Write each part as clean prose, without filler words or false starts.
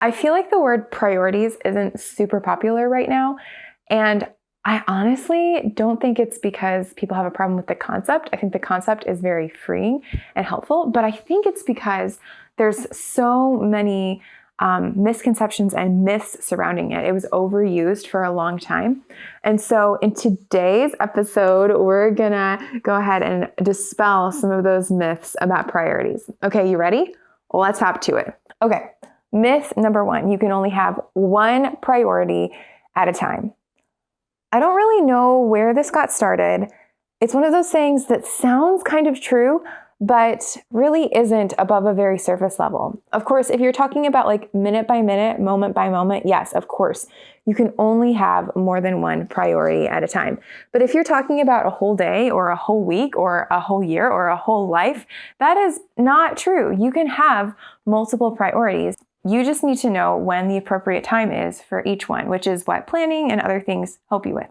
I feel like the word priorities isn't super popular right now. And I honestly don't think it's because people have a problem with the concept. I think the concept is very freeing and helpful, but I think it's because there's so many misconceptions and myths surrounding it. It was overused for a long time. And so in today's episode, we're gonna go ahead and dispel some of those myths about priorities. Okay, you ready? Well, let's hop to it. Okay, myth number one, you can only have one priority at a time. I don't really know where this got started. It's one of those things that sounds kind of true, but really isn't above a very surface level. Of course, if you're talking about like minute by minute, moment by moment, yes, of course, you can only have more than one priority at a time. But if you're talking about a whole day or a whole week or a whole year or a whole life, that is not true. You can have multiple priorities. You just need to know when the appropriate time is for each one, which is what planning and other things help you with.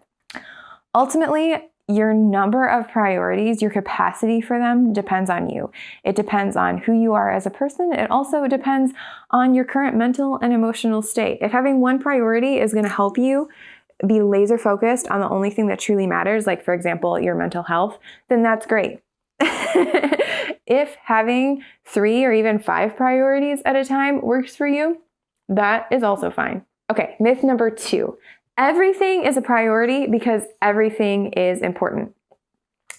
Ultimately, your number of priorities, your capacity for them depends on you. It depends on who you are as a person. It also depends on your current mental and emotional state. If having one priority is going to help you be laser focused on the only thing that truly matters, like for example, your mental health, then that's great. If having 3 or even 5 priorities at a time works for you, that is also fine. Okay, myth number 2. Everything is a priority because everything is important.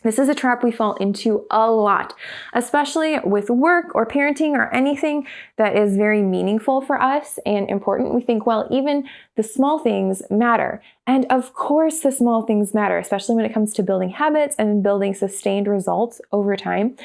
This is a trap we fall into a lot, especially with work or parenting or anything that is very meaningful for us and important. We think, well, even the small things matter. And of course, the small things matter, especially when it comes to building habits and building sustained results over time.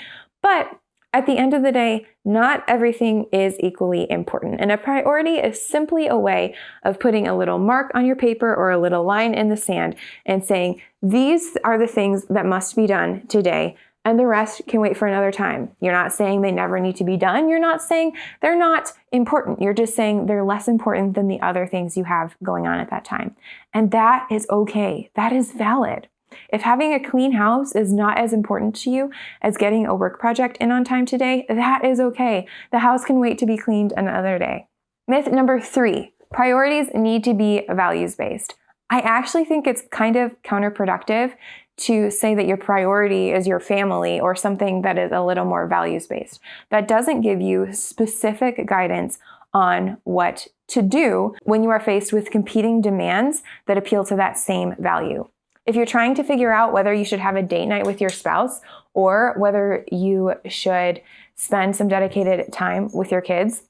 But at the end of the day, not everything is equally important. And a priority is simply a way of putting a little mark on your paper or a little line in the sand and saying, these are the things that must be done today, and the rest can wait for another time. You're not saying they never need to be done. You're not saying they're not important. You're just saying they're less important than the other things you have going on at that time. And that is okay. That is valid. If having a clean house is not as important to you as getting a work project in on time today, that is okay. The house can wait to be cleaned another day. Myth number 3, priorities need to be values-based. I actually think it's kind of counterproductive to say that your priority is your family or something that is a little more values-based. That doesn't give you specific guidance on what to do when you are faced with competing demands that appeal to that same value. If you're trying to figure out whether you should have a date night with your spouse or whether you should spend some dedicated time with your kids,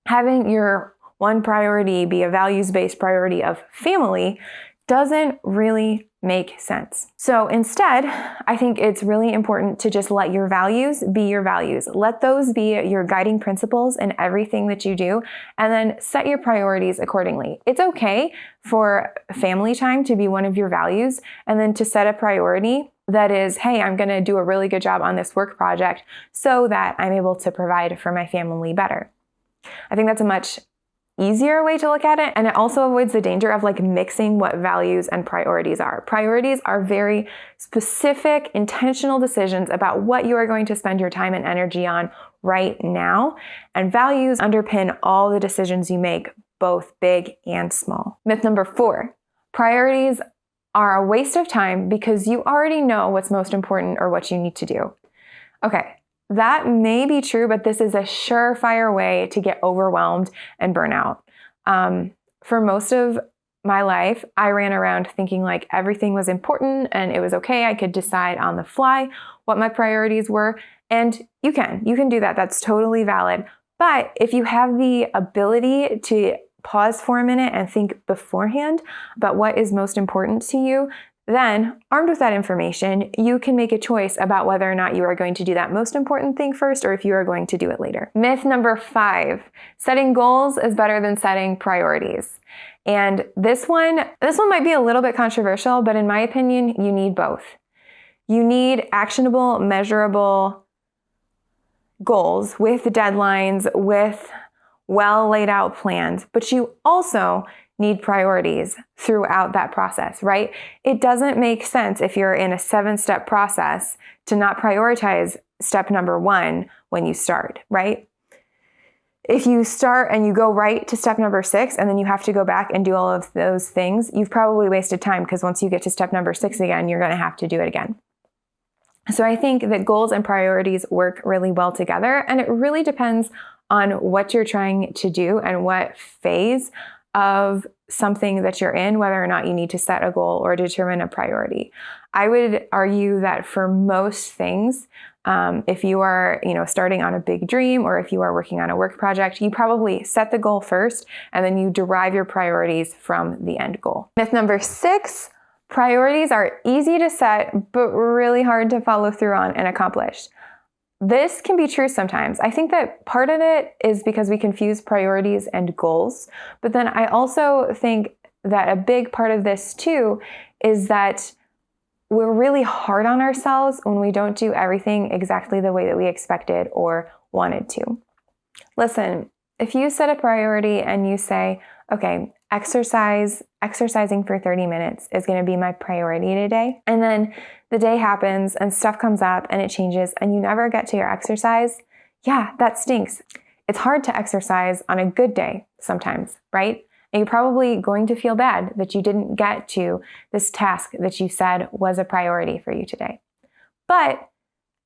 having your one priority be a values-based priority of family doesn't really make sense. So instead, I think it's really important to just let your values be your values. Let those be your guiding principles in everything that you do, and then set your priorities accordingly. It's okay for family time to be one of your values, and then to set a priority that is, hey, I'm going to do a really good job on this work project so that I'm able to provide for my family better. I think that's a much easier way to look at it. And it also avoids the danger of like mixing what values and priorities are. Priorities are very specific, intentional decisions about what you are going to spend your time and energy on right now. And values underpin all the decisions you make, both big and small. Myth number 4, priorities are a waste of time because you already know what's most important or what you need to do. Okay. That may be true, but this is a surefire way to get overwhelmed and burn out. For most of my life, I ran around thinking like everything was important and it was okay. I could decide on the fly what my priorities were. And you can do that. That's totally valid. But if you have the ability to pause for a minute and think beforehand about what is most important to you, then, armed with that information, you can make a choice about whether or not you are going to do that most important thing first or if you are going to do it later. Myth number 5, setting goals is better than setting priorities. And this one might be a little bit controversial, but in my opinion, you need both. You need actionable, measurable goals with deadlines, with well laid out plans, but you also need priorities throughout that process, right? It doesn't make sense if you're in a 7-step process to not prioritize step number 1 when you start, right? if you start and you go right to step number 6 and then you have to go back and do all of those things, you've probably wasted time, because once you get to step number 6 again, you're going to have to do it again. So I think that goals and priorities work really well together, and it really depends on what you're trying to do and what phase of something that you're in, whether or not you need to set a goal or determine a priority. I would argue that for most things, if you are, starting on a big dream, or if you are working on a work project, you probably set the goal first and then you derive your priorities from the end goal. Myth number 6, priorities are easy to set, but really hard to follow through on and accomplish. This can be true sometimes. I think that part of it is because we confuse priorities and goals. But then I also think that a big part of this too is that we're really hard on ourselves when we don't do everything exactly the way that we expected or wanted to. Listen, if you set a priority and you say, okay, exercising for 30 minutes is going to be my priority today, and then the day happens and stuff comes up and it changes and you never get to your exercise, yeah, that stinks. It's hard to exercise on a good day sometimes, right? And you're probably going to feel bad that you didn't get to this task that you said was a priority for you today. But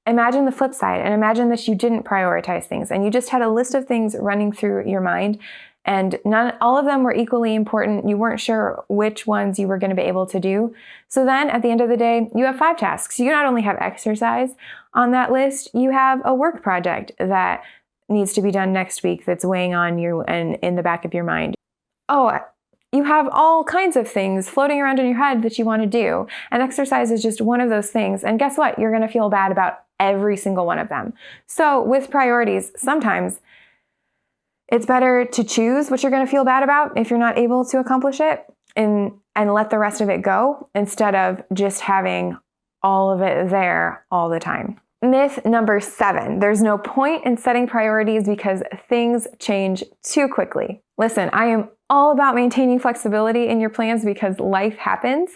imagine the flip side, and imagine that you didn't prioritize things and you just had a list of things running through your mind, and all of them were equally important. You weren't sure which ones you were going to be able to do. So then at the end of the day, you have 5 tasks. You not only have exercise on that list, you have a work project that needs to be done next week that's weighing on you and in the back of your mind. Oh, you have all kinds of things floating around in your head that you want to do. And exercise is just one of those things. And guess what? You're going to feel bad about every single one of them. So with priorities, sometimes it's better to choose what you're going to feel bad about if you're not able to accomplish it, and let the rest of it go, instead of just having all of it there all the time. Myth number 7, there's no point in setting priorities because things change too quickly. Listen, I am all about maintaining flexibility in your plans because life happens.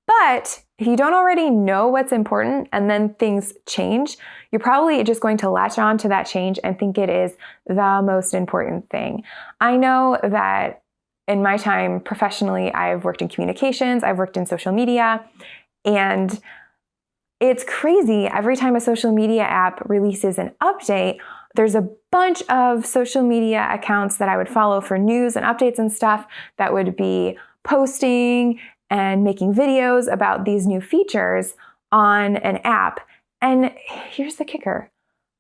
But if you don't already know what's important and then things change, you're probably just going to latch on to that change and think it is the most important thing. I know that in my time professionally, I've worked in communications, I've worked in social media, and it's crazy. Every time a social media app releases an update, there's a bunch of social media accounts that I would follow for news and updates and stuff that would be posting and making videos about these new features on an app. And here's the kicker.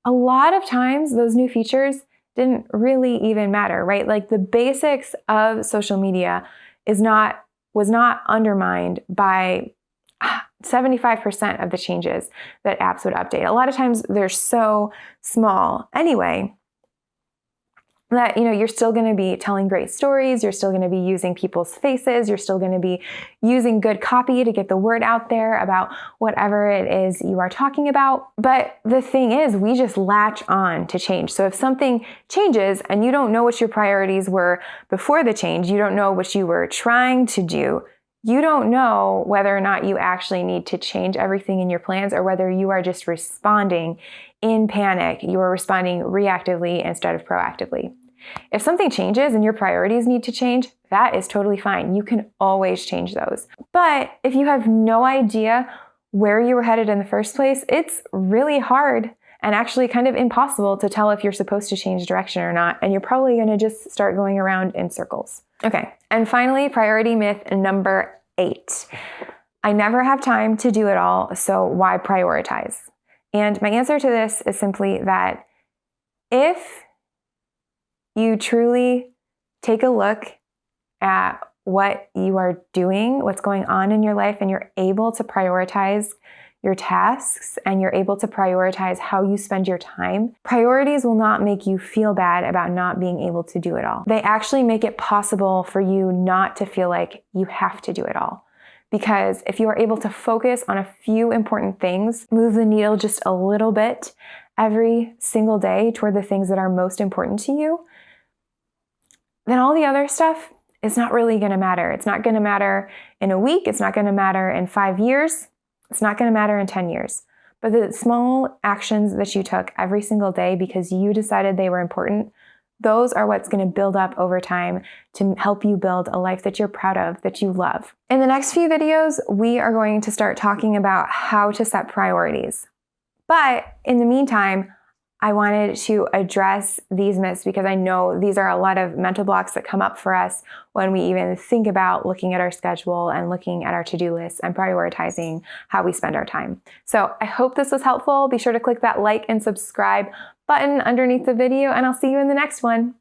A lot of times those new features didn't really even matter, right? Like the basics of social media was not undermined by 75% of the changes that apps would update. A lot of times they're so small anyway that you're still going to be telling great stories, you're still going to be using people's faces, you're still going to be using good copy to get the word out there about whatever it is you are talking about. But the thing is, we just latch on to change. So if something changes and you don't know what your priorities were before the change, you don't know what you were trying to do, you don't know whether or not you actually need to change everything in your plans, or whether you are just responding in panic. You are responding reactively instead of proactively. If something changes and your priorities need to change, that is totally fine. You can always change those. But if you have no idea where you were headed in the first place, it's really hard and actually kind of impossible to tell if you're supposed to change direction or not. And you're probably going to just start going around in circles. Okay. And finally, priority myth number 8. I never have time to do it all, so why prioritize? And my answer to this is simply that if you truly take a look at what you are doing, what's going on in your life, and you're able to prioritize your tasks and you're able to prioritize how you spend your time, priorities will not make you feel bad about not being able to do it all. They actually make it possible for you not to feel like you have to do it all. Because if you are able to focus on a few important things, move the needle just a little bit every single day toward the things that are most important to you, then all the other stuff is not really going to matter. It's not going to matter in a week. It's not going to matter in 5 years. It's not going to matter in 10 years. But the small actions that you took every single day because you decided they were important, Those are what's going to build up over time to help you build a life that you're proud of, that you love. In the next few videos, we are going to start talking about how to set priorities. But in the meantime, I wanted to address these myths because I know these are a lot of mental blocks that come up for us when we even think about looking at our schedule and looking at our to-do lists and prioritizing how we spend our time. So I hope this was helpful. Be sure to click that like and subscribe button underneath the video, and I'll see you in the next one.